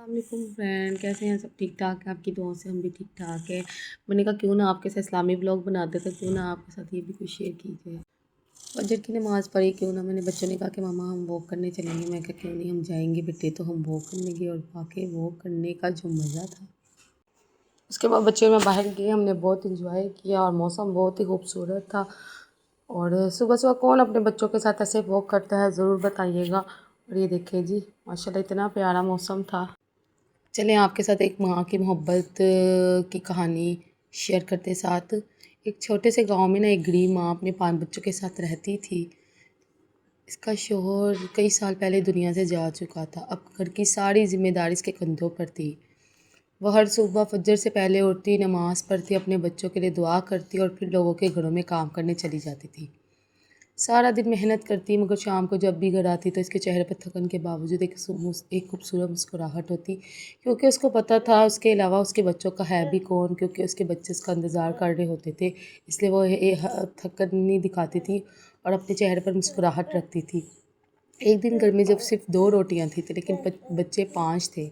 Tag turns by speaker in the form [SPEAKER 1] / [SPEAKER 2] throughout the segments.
[SPEAKER 1] السلام علیکم فرینڈ، کیسے ہیں؟ سب ٹھیک ٹھاک ہے؟ آپ کی دعاؤں سے ہم بھی ٹھیک ٹھاک ہے۔ میں نے کہا کیوں نہ آپ کے ساتھ اسلامی بلاگ بناتے تھے، کیوں نہ آپ کے ساتھ یہ بھی کچھ شیئر کیجیے۔ فجر کی نماز پڑھی، کیوں نہ میں نے بچوں نے کہا کہ ماما ہم واک کرنے چلیں گے، میں کہا کیوں نہیں، ہم جائیں گے بیٹے، تو ہم واک کرنے گئے اور واقعی واک کرنے کا جو مزہ تھا، اس کے بعد بچے میں باہر گئے، ہم نے بہت انجوائے کیا اور موسم بہت ہی خوبصورت تھا۔ اور صبح صبح کون اپنے بچوں کے ساتھ ایسے واک کرتا ہے، ضرور بتائیے گا۔ اور یہ دیکھیں جی، ماشاءاللہ اتنا پیارا موسم تھا۔ چلیں آپ کے ساتھ ایک ماں کی محبت کی کہانی شیئر کرتے ساتھ۔ ایک چھوٹے سے گاؤں میں ایک غریب ماں اپنے 5 بچوں کے ساتھ رہتی تھی۔ اس کا شوہر کئی سال پہلے دنیا سے جا چکا تھا، اب گھر کی ساری ذمہ داری اس کے کندھوں پر تھی۔ وہ ہر صبح فجر سے پہلے اٹھتی، نماز پڑھتی، اپنے بچوں کے لیے دعا کرتی اور پھر لوگوں کے گھروں میں کام کرنے چلی جاتی تھی۔ سارا دن محنت کرتی، مگر شام کو جب بھی گھر آتی تو اس کے چہرے پر تھکن کے باوجود ایک خوبصورت مسکراہٹ ہوتی، کیونکہ اس کو پتہ تھا اس کے علاوہ اس کے بچوں کا ہے بھی کون، کیونکہ اس کے بچے اس کا انتظار کر رہے ہوتے تھے، اس لیے وہ تھکن نہیں دکھاتی تھی اور اپنے چہرے پر مسکراہٹ رکھتی تھی۔ ایک دن گھر میں جب صرف 2 روٹیاں تھیں لیکن بچے 5 تھے،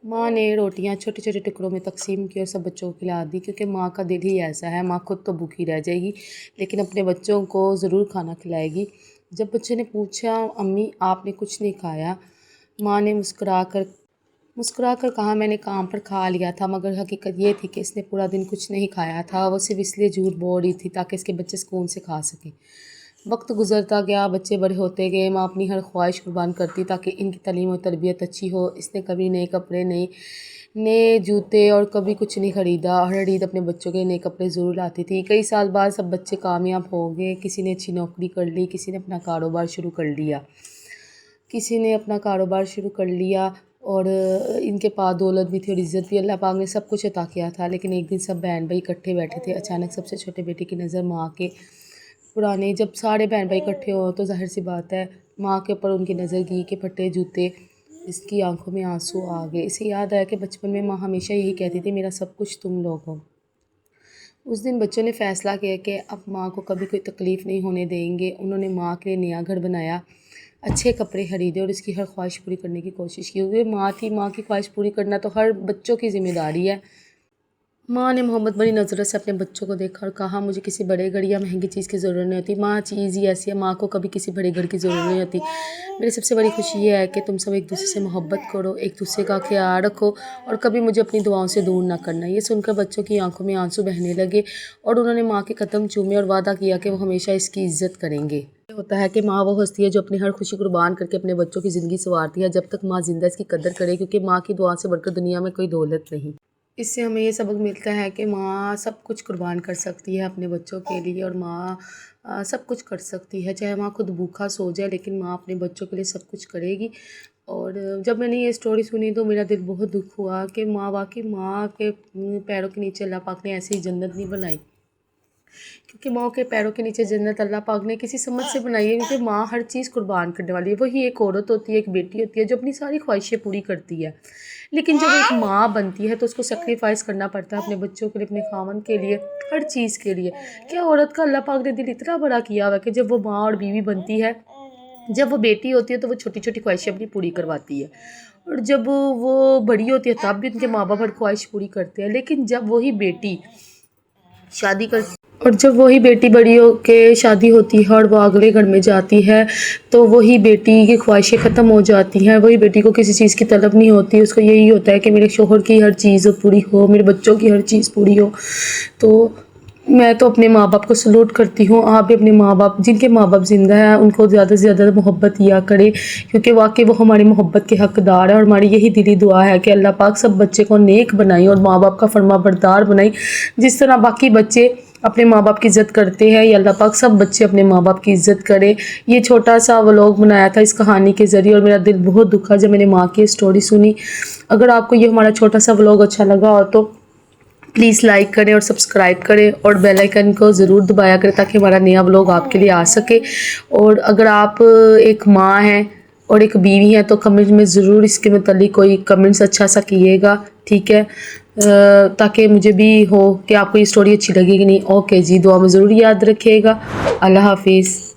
[SPEAKER 1] ماں نے روٹیاں چھوٹے چھوٹے ٹکڑوں میں تقسیم کی اور سب بچوں کو کھلا دی، کیونکہ ماں کا دل ہی ایسا ہے، ماں خود تو بھوکی رہ جائے گی لیکن اپنے بچوں کو ضرور کھانا کھلائے گی۔ جب بچے نے پوچھا امی آپ نے کچھ نہیں کھایا، ماں نے مسکرا کر کہا میں نے کام پر کھا لیا تھا، مگر حقیقت یہ تھی کہ اس نے پورا دن کچھ نہیں کھایا تھا، وہ صرف اس لیے جھوٹ بول رہی تھی تاکہ اس کے بچے سکون سے کھا سکیں۔ وقت گزرتا گیا، بچے بڑے ہوتے گئے، ماں اپنی ہر خواہش قربان کرتی تاکہ ان کی تعلیم و تربیت اچھی ہو۔ اس نے کبھی نئے کپڑے، نئے جوتے اور کبھی کچھ نہیں خریدا، ہر عید اپنے بچوں کے نئے کپڑے ضرور لاتی تھی۔ کئی سال بعد سب بچے کامیاب ہو گئے، کسی نے اچھی نوکری کر لی، کسی نے اپنا کاروبار شروع کر لیا اور ان کے پاس دولت بھی تھی اور عزت بھی، اللہ پاک نے سب کچھ عطا کیا تھا۔ لیکن ایک دن سب بہن بھائی اکٹھے بیٹھے تھے، اچانک سب سے چھوٹے بیٹے کی نظر ماں کے پرانے، جب سارے بہن بھائی اکٹھے ہوں تو ظاہر سی بات ہے ماں کے اوپر ان کی نظر گئی کہ پھٹے جوتے، اس کی آنکھوں میں آنسو آ گئے۔ اسے یاد آیا کہ بچپن میں ماں ہمیشہ یہی کہتی تھی میرا سب کچھ تم لوگ ہو۔ اس دن بچوں نے فیصلہ کیا کہ اب ماں کو کبھی کوئی تکلیف نہیں ہونے دیں گے۔ انہوں نے ماں کے لیے نیا گھر بنایا، اچھے کپڑے خریدے اور اس کی ہر خواہش پوری کرنے کی کوشش کی۔ کیونکہ ماں تھی، ماں کی خواہش پوری کرنا تو ہر بچوں کی ذمہ داری ہے۔ ماں نے محبت بھری نظروں سے اپنے بچوں کو دیکھا اور کہا مجھے کسی بڑے گھر یا مہنگی چیز کی ضرورت نہیں ہوتی، ماں چیز ہی ایسی ہے، ماں کو کبھی کسی بڑے گھر کی ضرورت نہیں ہوتی۔ میری سب سے بڑی خوشی یہ ہے کہ تم سب ایک دوسرے سے محبت کرو، ایک دوسرے کا خیال رکھو اور کبھی مجھے اپنی دعاؤں سے دور نہ کرنا۔ یہ سن کر بچوں کی آنکھوں میں آنسو بہنے لگے اور انہوں نے ماں کے قدم چومے اور وعدہ کیا کہ وہ ہمیشہ اس کی عزت کریں گے۔ یہ ہوتا ہے کہ ماں وہ ہستی ہے جو اپنی ہر خوشی قربان کر کے اپنے بچوں کی زندگی سنوارتی ہے۔ جب تک ماں زندہ اس کی قدر کرے، کیونکہ ماں کی دعا سے بڑھ کر دنیا میں کوئی دولت نہیں۔ اس سے ہمیں یہ سبق ملتا ہے کہ ماں سب کچھ قربان کر سکتی ہے اپنے بچوں کے لیے، اور ماں سب کچھ کر سکتی ہے، چاہے ماں خود بھوکا سو جائے لیکن ماں اپنے بچوں کے لیے سب کچھ کرے گی۔ اور جب میں نے یہ سٹوری سنی تو میرا دل بہت دکھ ہوا کہ واقعی ماں کے پیروں کے نیچے اللہ پاک نے ایسی ہی جنت نہیں بنائی، کیونکہ ماں کے پیروں کے نیچے جنت اللہ پاک نے کسی سمجھ سے بنائی ہے، کیونکہ ماں ہر چیز قربان کرنے والی ہے۔ وہی ایک عورت ہوتی ہے، ایک بیٹی ہوتی ہے جو اپنی ساری خواہشیں پوری کرتی ہے، لیکن جب ایک ماں بنتی ہے تو اس کو سیکریفائس کرنا پڑتا ہے اپنے بچوں کے لیے، اپنے خاوند کے لیے، ہر چیز کے لیے۔ کیا عورت کا اللہ پاک نے دل اتنا بڑا کیا ہوا ہے کہ جب وہ ماں اور بیوی بنتی ہے، جب وہ بیٹی ہوتی ہے تو وہ چھوٹی چھوٹی خواہشیں اپنی پوری کرواتی ہے، اور جب وہ بڑی ہوتی ہے تب بھی ان کے ماں باپ ہر خواہش پوری کرتے ہیں۔ لیکن جب وہی بیٹی بڑی ہو کے شادی ہوتی ہے اور وہ اگلے گھر میں جاتی ہے تو وہی بیٹی کی خواہشیں ختم ہو جاتی ہیں، وہی بیٹی کو کسی چیز کی طلب نہیں ہوتی، اس کو یہی ہوتا ہے کہ میرے شوہر کی ہر چیز پوری ہو، میرے بچوں کی ہر چیز پوری ہو۔ تو میں تو اپنے ماں باپ کو سلوٹ کرتی ہوں، آپ بھی اپنے ماں باپ، جن کے ماں باپ زندہ ہیں ان کو زیادہ سے زیادہ محبت دیا کرے، کیونکہ واقعی وہ ہماری محبت کے حقدار ہیں، اور ہماری یہی دلی دعا ہے کہ اللہ پاک سب بچے کو نیک بنائیں اور ماں باپ کا فرما بردار بنائیں، جس طرح باقی بچے اپنے ماں باپ کی عزت کرتے ہیں، یا اللہ پاک سب بچے اپنے ماں باپ کی عزت کریں۔ یہ چھوٹا سا ولاگ بنایا تھا اس کہانی کے ذریعے، اور میرا دل بہت دکھا جب میں نے ماں کی سٹوری سنی۔ اگر آپ کو یہ ہمارا چھوٹا سا ولاگ اچھا لگا ہو تو پلیز لائک کریں اور سبسکرائب کریں اور بیل آئیکن کو ضرور دبایا کریں تاکہ ہمارا نیا ولاگ آپ کے لیے آ سکے۔ اور اگر آپ ایک ماں ہیں اور ایک بیوی ہیں تو کمنٹ میں ضرور اس کے متعلق کوئی کمنٹس اچھا سا کیے گا، ٹھیک ہے، تاکہ مجھے بھی ہو کہ آپ کو یہ سٹوری اچھی لگے گی نہیں۔ اوکے جی، دعا میں ضرور یاد رکھیے گا۔ اللہ حافظ۔